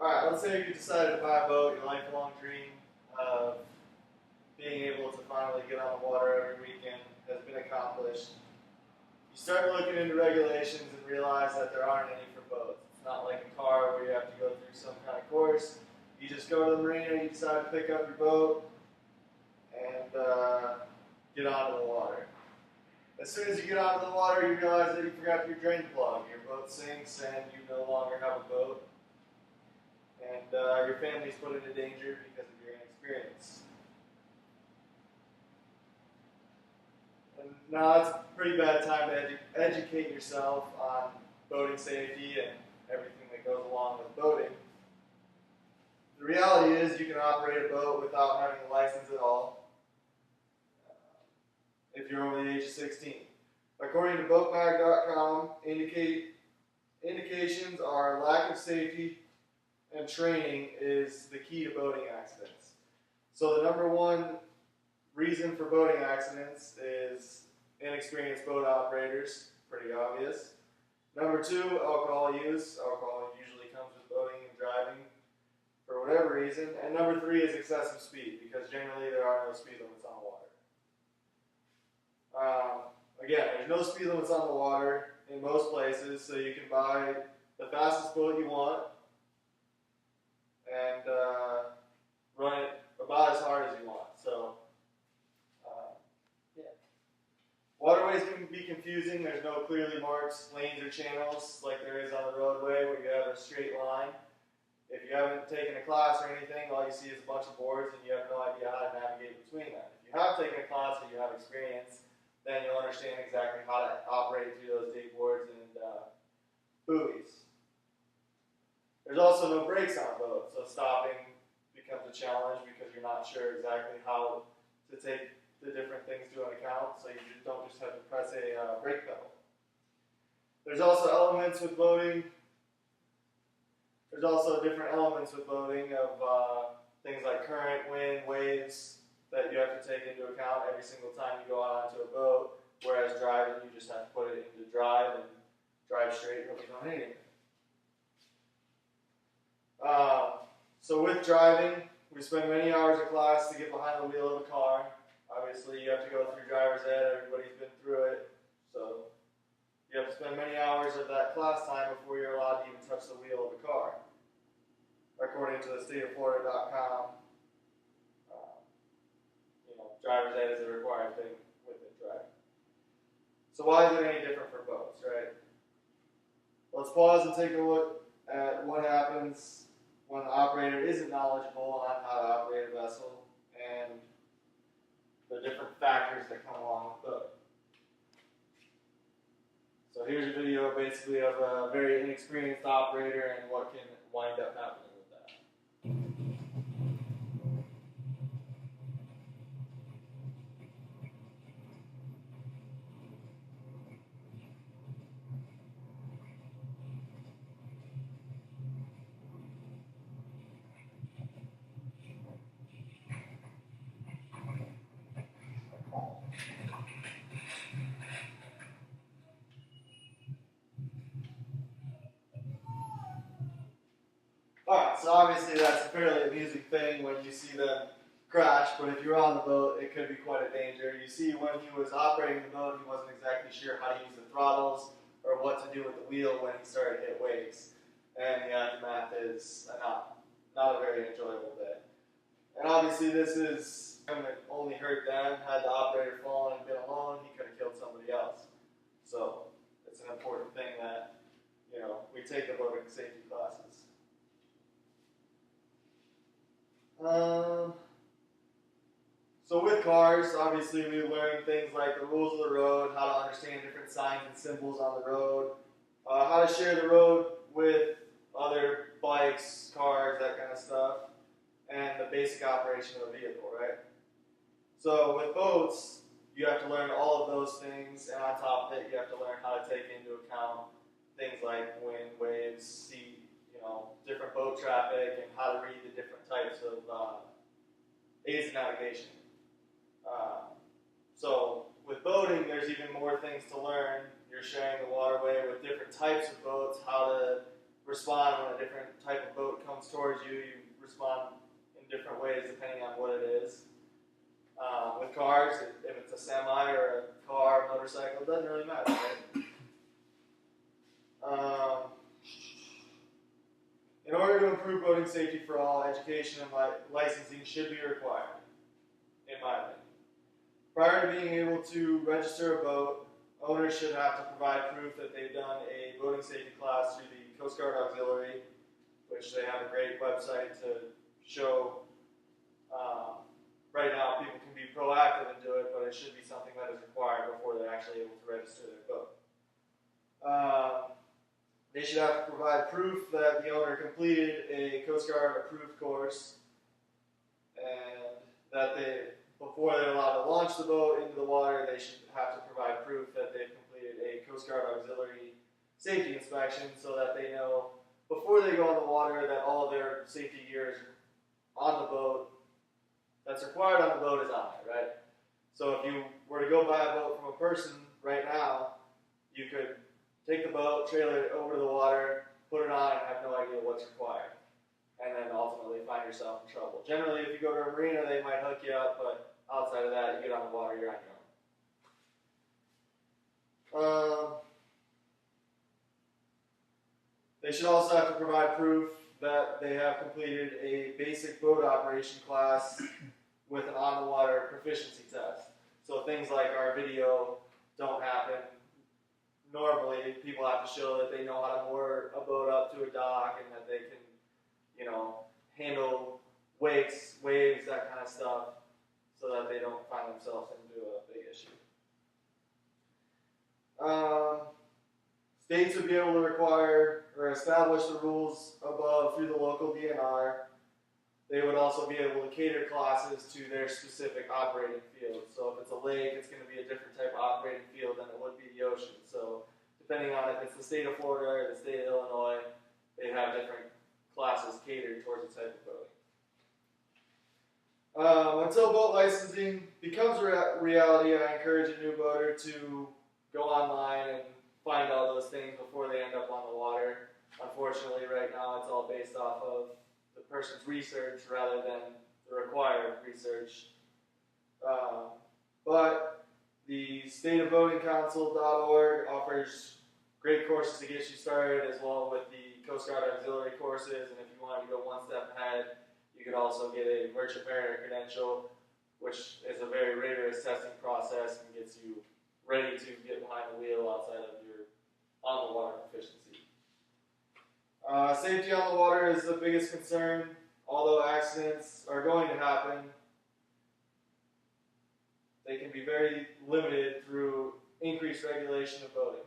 Alright, let's say you decided to buy a boat, your lifelong dream of being able to finally get on the water every weekend has been accomplished. You start looking into regulations and realize that there aren't any for boats. It's not like a car where you have to go through some kind of course. You just go to the marina, you decide to pick up your boat, and get onto the water. As soon as you get onto the water, you realize that you forgot your drain plug. Your boat sinks and you no longer have a boat. And your family's put into danger because of your inexperience. And now it's a pretty bad time to educate yourself on boating safety and everything that goes along with boating. The reality is you can operate a boat without having a license at all if you're over the age of 16. According to boatmag.com, indications are lack of safety and training is the key to boating accidents. So the number one reason for boating accidents is inexperienced boat operators, pretty obvious. Number two, alcohol use. Alcohol usually comes with boating and driving for whatever reason. And number three is excessive speed, because generally there are no speed limits on the water. Again, there's no speed limits on the water in most places, so you can buy the fastest boat you want and run it about as hard as you want. So, yeah. Waterways can be confusing. There's no clearly marked lanes or channels like there is on the roadway where you have a straight line. If you haven't taken a class or anything, all you see is a bunch of boards and you have no idea how to navigate between them. If you have taken a class or you have experience, then you'll understand exactly how to operate through those dig boards and buoys. There's also no brakes on a boat, so stopping becomes a challenge because you're not sure exactly how to take the different things into account, so you don't just have to press a brake pedal. There's also elements with boating. There's also different elements with boating of things like current, wind, waves that you have to take into account every single time you go out onto a boat, whereas driving, you just have to put it into drive and drive straight really on anything. So with driving, we spend many hours of class to get behind the wheel of a car. Obviously, you have to go through driver's ed. Everybody's been through it. So you have to spend many hours of that class time before you're allowed to even touch the wheel of a car. According to the stateoflorida.com, driver's ed is a required thing within driving. So why is it any different for boats, right? Let's pause and take a look at what happens when the operator isn't knowledgeable on how to operate a vessel and the different factors that come along with boat. So here's a video basically of a very inexperienced operator and what can wind up happening with that. Alright, so obviously that's a fairly amusing thing when you see them crash, but if you're on the boat, it could be quite a danger. You see, when he was operating the boat, he wasn't exactly sure how to use the throttles or what to do with the wheel when he started to hit waves. And the aftermath is not a very enjoyable day. And obviously this is going to only hurt them. Had the operator fallen and been alone, he could have killed somebody else. So it's an important thing that, we take the boating safety classes. So with cars, obviously we learn things like the rules of the road, how to understand different signs and symbols on the road, how to share the road with other bikes, cars, that kind of stuff, and the basic operation of a vehicle, right? So with boats, you have to learn all of those things, and on top of it, you have to learn how to take into account things like wind, waves, sea, different boat traffic, and how to read the different types of aids of navigation. So with boating, there's even more things to learn. You're sharing the waterway with different types of boats, how to respond when a different type of boat comes comes towards you, you respond in different ways depending on what it is. With cars, if it's a semi or a car, motorcycle, it doesn't really matter, right? In order to improve boating safety for all, education and licensing should be required, in my opinion. Prior to being able to register a boat, owners should have to provide proof that they've done a boating safety class through the Coast Guard Auxiliary, which they have a great website to show. Right now, people can be proactive and do it, but it should be something that is required before they're actually able to register their boat. They should have to provide proof that the owner completed a Coast Guard approved course, and that before they're allowed to launch the boat into the water, they should have to provide proof that they've completed a Coast Guard auxiliary safety inspection, so that they know before they go on the water that all of their safety gear is on the boat, that's required on the boat is on it, right? So if you were to go buy a boat from a person right now, you could take the boat, trailer it over to the water, put it on, and have no idea what's required. And then ultimately find yourself in trouble. Generally, if you go to a marina, they might hook you up, but outside of that, you get on the water, you're on your own. They should also have to provide proof that they have completed a basic boat operation class with an on-the-water proficiency test. So things like our video don't happen. Normally, people have to show that they know how to moor a boat up to a dock and that they can, handle waves, that kind of stuff, so that they don't find themselves into a big issue. States would be able to require or establish the rules above through the local DNR. They would also be able to cater classes to their specific operating field. So if it's a lake, it's going to be a different type of operating field than it would be the ocean. So depending on if it's the state of Florida or the state of Illinois, they have different classes catered towards the type of boating. Until boat licensing becomes a reality, I encourage a new boater to go online and find all those things before they end up on the water. Unfortunately, right now it's all based off of the person's research rather than the required research. But the stateofboatingcouncil.org offers great courses to get you started, as well with the Coast Guard auxiliary courses. And if you want to go one step ahead, you could also get a merchant mariner credential, which is a very rigorous testing process and gets you ready to get behind the wheel outside of your on-the-water proficiency. Safety on the water is the biggest concern. Although accidents are going to happen, they can be very limited through increased regulation of boating.